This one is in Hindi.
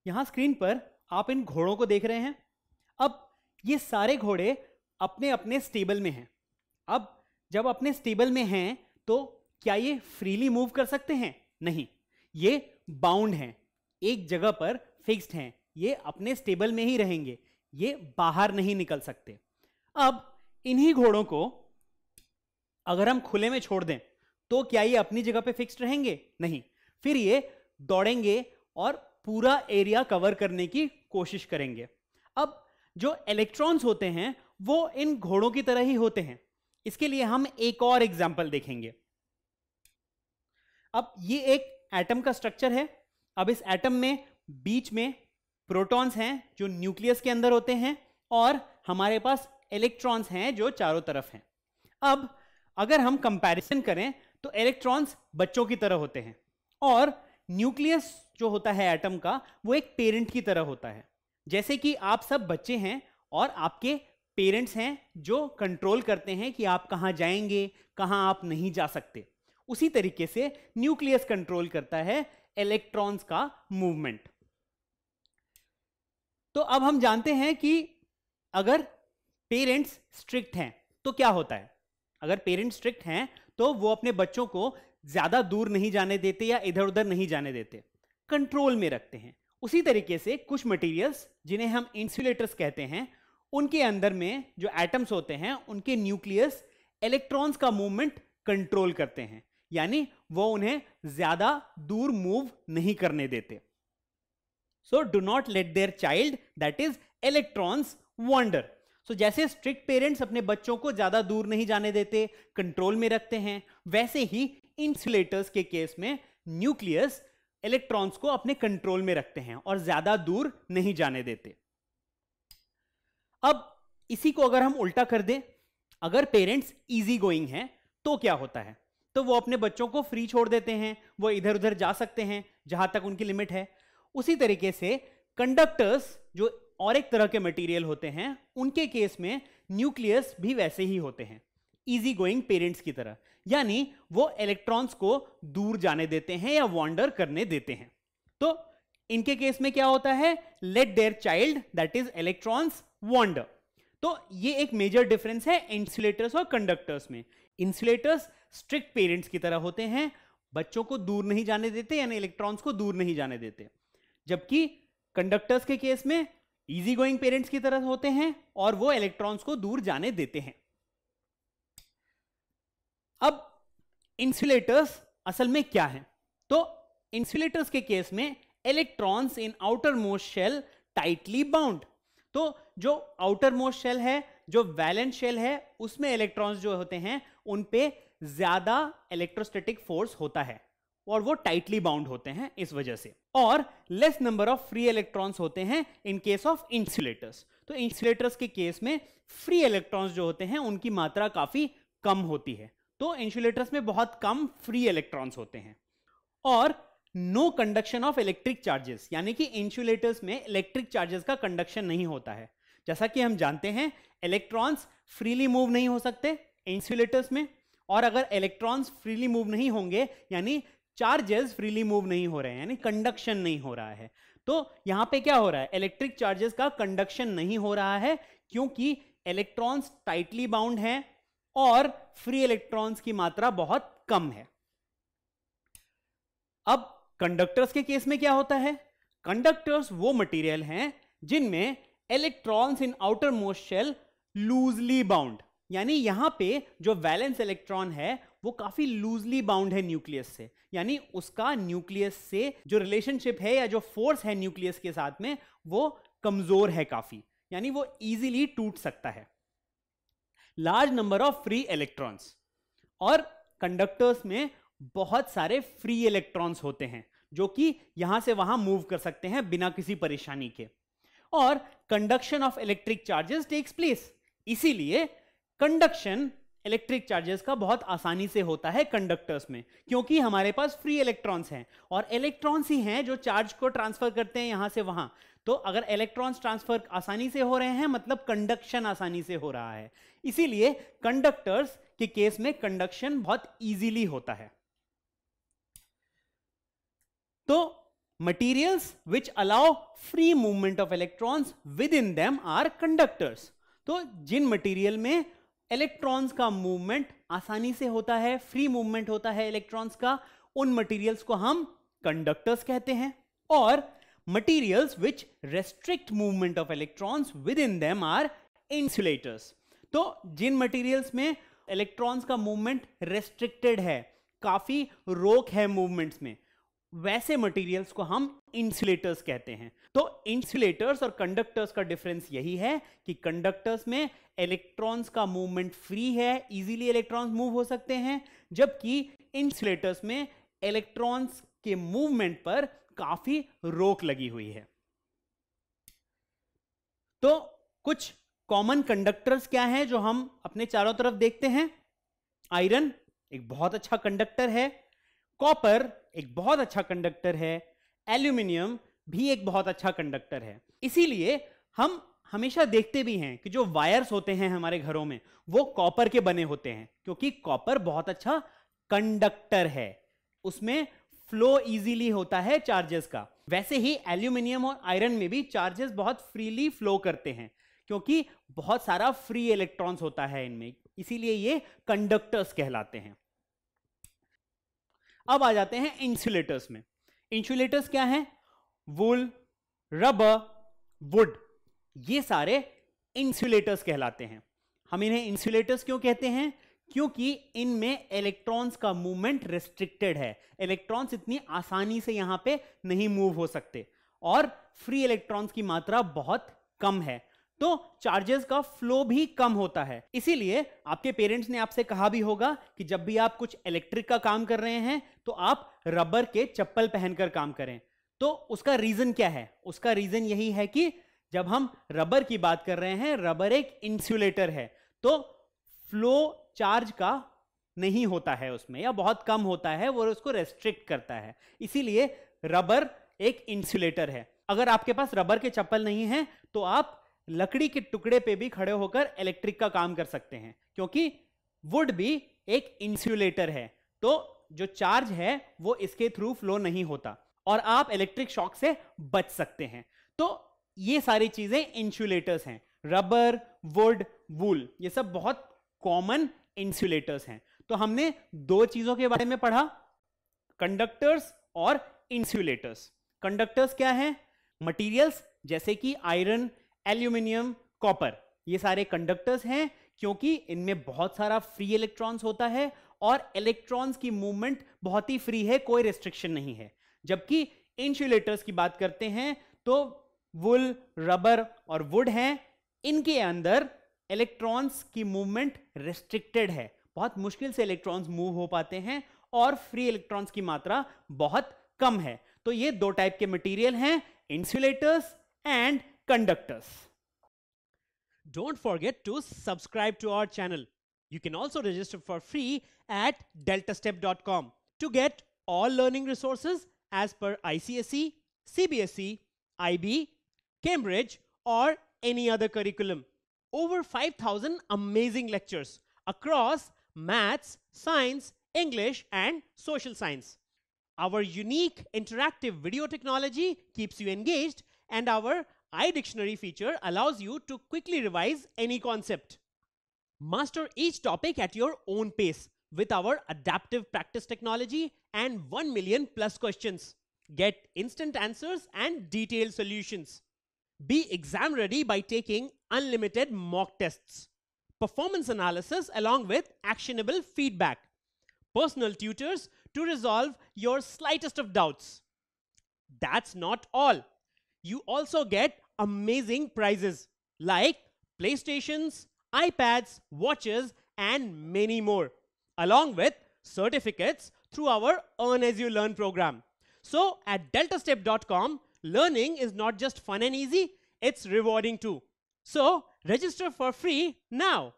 यहां स्क्रीन पर आप इन घोड़ों को देख रहे हैं। अब ये सारे घोड़े अपने अपने स्टेबल में हैं। अब जब अपने स्टेबल में हैं तो क्या ये फ्रीली मूव कर सकते हैं? नहीं, ये बाउंड हैं, एक जगह पर फिक्स्ड हैं, ये अपने स्टेबल में ही रहेंगे, ये बाहर नहीं निकल सकते। अब इन्हीं घोड़ों को अगर हम खुले में छोड़ दें तो क्या ये अपनी जगह पे फिक्स्ड रहेंगे? नहीं, फिर ये दौड़ेंगे और पूरा एरिया कवर करने की कोशिश करेंगे। अब जो इलेक्ट्रॉन्स होते हैं वो इन घोड़ों की तरह ही होते हैं। इसके लिए हम एक और एग्जांपल देखेंगे। अब ये एक एटम का स्ट्रक्चर है। अब इस एटम में बीच में प्रोटॉन्स हैं जो न्यूक्लियस के अंदर होते हैं और हमारे पास इलेक्ट्रॉन्स हैं जो चारों तरफ हैं। अब अगर हम कंपैरिजन करें तो इलेक्ट्रॉन्स बच्चों की तरह होते हैं और न्यूक्लियस जो होता है एटम का वो एक पेरेंट की तरह होता है। जैसे कि आप सब बच्चे हैं और आपके पेरेंट्स हैं जो कंट्रोल करते हैं कि आप कहां जाएंगे, कहां आप नहीं जा सकते। उसी तरीके से न्यूक्लियस कंट्रोल करता है इलेक्ट्रॉन्स का मूवमेंट। तो अब हम जानते हैं कि अगर पेरेंट्स स्ट्रिक्ट हैं तो क्या होता है। अगर पेरेंट्स स्ट्रिक्ट हैं तो वो अपने बच्चों को ज्यादा दूर नहीं जाने देते या इधर उधर नहीं जाने देते, कंट्रोल में रखते हैं। उसी तरीके से कुछ मटेरियल्स जिन्हें हम इंसुलेटर्स कहते हैं, उनके अंदर में जो एटम्स होते हैं उनके न्यूक्लियस इलेक्ट्रॉन्स का मूवमेंट कंट्रोल करते हैं, यानी वो उन्हें ज्यादा दूर मूव नहीं करने देते। So do not let their child that is electrons wander. So जैसे स्ट्रिक्ट पेरेंट्स अपने बच्चों को ज्यादा दूर नहीं जाने देते, कंट्रोल में रखते हैं, वैसे ही इंसुलेटर्स के केस में न्यूक्लियस इलेक्ट्रॉन्स को अपने कंट्रोल में रखते हैं और ज्यादा दूर नहीं जाने देते। अब इसी को अगर हम उल्टा कर दें, अगर पेरेंट्स इजी गोइंग हैं तो क्या होता है? तो वो अपने बच्चों को फ्री छोड़ देते हैं, वो इधर उधर जा सकते हैं जहां तक उनकी लिमिट है। उसी तरीके से कंडक्टर्स जो और एक तरह के मटेरियल होते हैं, उनके केस में न्यूक्लियस भी वैसे ही होते हैं, इजी गोइंग पेरेंट्स की तरह, यानी वो इलेक्ट्रॉन्स को दूर जाने देते हैं या वॉन्डर करने देते हैं। तो इनके केस में क्या होता है? Let their child that is electrons wander. तो ये एक मेजर डिफरेंस है इंसुलेटर्स और कंडक्टर्स में। इंसुलेटर्स स्ट्रिक्ट पेरेंट्स की तरह होते हैं, बच्चों को दूर नहीं जाने देते, यानी इलेक्ट्रॉन्स को दूर नहीं जाने देते, जबकि कंडक्टर्स के केस में इजी गोइंग पेरेंट्स की तरह होते हैं और वो इलेक्ट्रॉन्स को दूर जाने देते हैं। अब इंसुलेटर्स असल में क्या हैं? तो इंसुलेटर्स के केस में electrons in outermost shell tightly bound. तो जो आउटर मोस्ट शेल है, जो वैलेंस शेल है, उसमें इलेक्ट्रॉन्स जो होते हैं उन पे ज्यादा इलेक्ट्रोस्टैटिक फोर्स होता है और वो टाइटली बाउंड होते हैं इस वजह से, और less number of free electrons होते हैं इन केस ऑफ इंसुलेटर्स। तो इंसुलेटर्स के केस में फ्री इलेक्ट्रॉन्स जो होते हैं उनकी मात्रा काफी कम होती है, तो इंसुलेटर्स में बहुत कम फ्री इलेक्ट्रॉन्स होते हैं। और no conduction of electric charges, यानी कि इंसुलेटर्स में इलेक्ट्रिक चार्जेस का कंडक्शन नहीं होता है। जैसा कि हम जानते हैं इलेक्ट्रॉन्स फ्रीली मूव नहीं हो सकते इंसुलेटर्स में, और अगर इलेक्ट्रॉन्स फ्रीली मूव नहीं होंगे यानी चार्जेस फ्रीली मूव नहीं हो रहे हैं, यानी कंडक्शन नहीं हो रहा है। तो यहां पे क्या हो रहा है? इलेक्ट्रिक चार्जेस का कंडक्शन नहीं हो रहा है क्योंकि इलेक्ट्रॉन्स टाइटली बाउंड हैं और फ्री इलेक्ट्रॉन्स की मात्रा बहुत कम है। अब कंडक्टर्स के केस में क्या होता है? कंडक्टर्स वो मटेरियल हैं जिनमें electrons in outermost shell loosely bound, यानी यहां पे जो वैलेंस इलेक्ट्रॉन है वो काफी लूजली बाउंड है न्यूक्लियस से, यानी उसका न्यूक्लियस से जो रिलेशनशिप है या जो फोर्स है न्यूक्लियस के साथ में वो कमजोर है काफी, यानी वो इजीली टूट सकता है। Large number of free electrons, और कंडक्टर्स में बहुत सारे फ्री इलेक्ट्रॉन्स होते हैं जो कि यहां से वहां मूव कर सकते हैं बिना किसी परेशानी के, और conduction of electric charges takes place. इसीलिए कंडक्शन इलेक्ट्रिक चार्जेस का बहुत आसानी से होता है कंडक्टर्स में, क्योंकि हमारे पास फ्री इलेक्ट्रॉन्स हैं और इलेक्ट्रॉन्स ही हैं जो चार्ज को ट्रांसफर करते हैं यहां से वहां। तो अगर इलेक्ट्रॉन्स ट्रांसफर आसानी से हो रहे हैं मतलब कंडक्शन आसानी से हो रहा है, इसीलिए कंडक्टर्स के केस में कंडक्शन बहुत इजीली होता है। तो materials which allow free movement of electrons within them are conductors. तो जिन मटेरियल में इलेक्ट्रॉन्स का मूवमेंट आसानी से होता है, फ्री मूवमेंट होता है इलेक्ट्रॉन्स का, उन मटेरियल्स को हम कंडक्टर्स कहते हैं. और materials which restrict movement of electrons within them are insulators. तो जिन मटेरियल्स में इलेक्ट्रॉन्स का मूवमेंट रेस्ट्रिक्टेड है, काफी रोक है मूवमेंट्स में, वैसे मटेरियल्स को हम इंसुलेटर्स कहते हैं. तो इंसुलेटर्स और कंडक्टर्स का डिफरेंस यही है कि कंडक्टर्स में इलेक्ट्रॉन्स का मूवमेंट फ्री है, इजीली इलेक्ट्रॉन्स मूव हो सकते हैं, जबकि इंसुलेटर्स में इलेक्ट्रॉन्स के मूवमेंट पर काफी रोक लगी हुई है. तो कुछ कॉमन कंडक्टर्स क्या हैं जो हम अपने चारों तरफ देखते हैं? आयरन एक बहुत अच्छा कंडक्टर है, कॉपर एक बहुत अच्छा कंडक्टर है, एल्यूमिनियम भी एक बहुत अच्छा कंडक्टर है. इसीलिए हम हमेशा देखते भी हैं कि जो वायर्स होते हैं हमारे घरों में वो कॉपर के बने होते हैं, क्योंकि कॉपर बहुत अच्छा कंडक्टर है, उसमें फ्लो इजीली होता है चार्जेस का. वैसे ही एल्यूमिनियम और आयरन में भी चार्जेस बहुत फ्रीली फ्लो करते हैं, क्योंकि बहुत सारा फ्री इलेक्ट्रॉन्स होता है इनमें, इसीलिए ये कंडक्टर्स कहलाते हैं. अब आ जाते हैं इंसुलेटर्स में. इंसुलेटर्स क्या हैं? वूल, रबर, वुड, ये सारे इंसुलेटर्स कहलाते हैं. हम इन्हें इंसुलेटर्स क्यों कहते हैं? क्योंकि इनमें इलेक्ट्रॉन्स का मूवमेंट रेस्ट्रिक्टेड है. इलेक्ट्रॉन्स इतनी आसानी से यहां पे नहीं मूव हो सकते और फ्री इलेक्ट्रॉन्स की मात्रा बहुत कम है, तो चार्जेस का फ्लो भी कम होता है. इसीलिए आपके पेरेंट्स ने आपसे कहा भी होगा कि जब भी आप कुछ इलेक्ट्रिक का काम कर रहे हैं तो आप रबर के चप्पल पहनकर काम करें. तो उसका रीजन क्या है? उसका रीजन यही है कि जब हम रबर की बात कर रहे हैं, रबर एक इंसुलेटर है, तो फ्लो चार्ज का नहीं होता है उसमें, या बहुत कम होता है, वो उसको रेस्ट्रिक्ट करता है. इसीलिए रबर एक इंसुलेटर है. अगर आपके पास रबर के चप्पल नहीं है तो आप लकड़ी के टुकड़े पे भी खड़े होकर इलेक्ट्रिक का काम कर सकते हैं, क्योंकि वुड भी एक इंसुलेटर है, तो जो चार्ज है वो इसके थ्रू फ्लो नहीं होता और आप इलेक्ट्रिक शॉक से बच सकते हैं. तो ये सारी चीजें इंसुलेटर्स हैं. रबर, वुड, वूल, ये सब बहुत कॉमन इंसुलेटर्स हैं. तो हमने दो चीजों के बारे में पढ़ा, कंडक्टर्स और इंसुलेटर्स. कंडक्टर्स क्या हैं? मटेरियल्स जैसे कि आयरन, एल्यूमिनियम, कॉपर, ये सारे कंडक्टर्स हैं क्योंकि इनमें बहुत सारा फ्री इलेक्ट्रॉन्स होता है और इलेक्ट्रॉन्स की मूवमेंट बहुत ही फ्री है, कोई रेस्ट्रिक्शन नहीं है. जबकि इंसुलेटर्स की बात करते हैं तो वुल, रबर और वुड हैं, इनके अंदर इलेक्ट्रॉन्स की मूवमेंट रेस्ट्रिक्टेड है, बहुत मुश्किल से इलेक्ट्रॉन्स मूव हो पाते हैं और फ्री इलेक्ट्रॉन्स की मात्रा बहुत कम है. तो ये दो टाइप के मटेरियल हैं, insulators and conductors. Don't forget to subscribe to our channel. You can also register for free at deltastep.com to get all learning resources as per ICSE, CBSE, IB, Cambridge or any other curriculum. Over 5,000 amazing lectures across maths, science, English and social science. Our unique interactive video technology keeps you engaged, and our iDictionary feature allows you to quickly revise any concept. Master each topic at your own pace with our adaptive practice technology and 1 million plus questions. Get instant answers and detailed solutions. Be exam ready by taking unlimited mock tests, performance analysis along with actionable feedback, personal tutors to resolve your slightest of doubts. That's not all. You also get amazing prizes like PlayStations, iPads, watches, and many more, along with certificates through our Earn As You Learn program. So at deltastep.com, learning is not just fun and easy, it's rewarding too. So register for free now.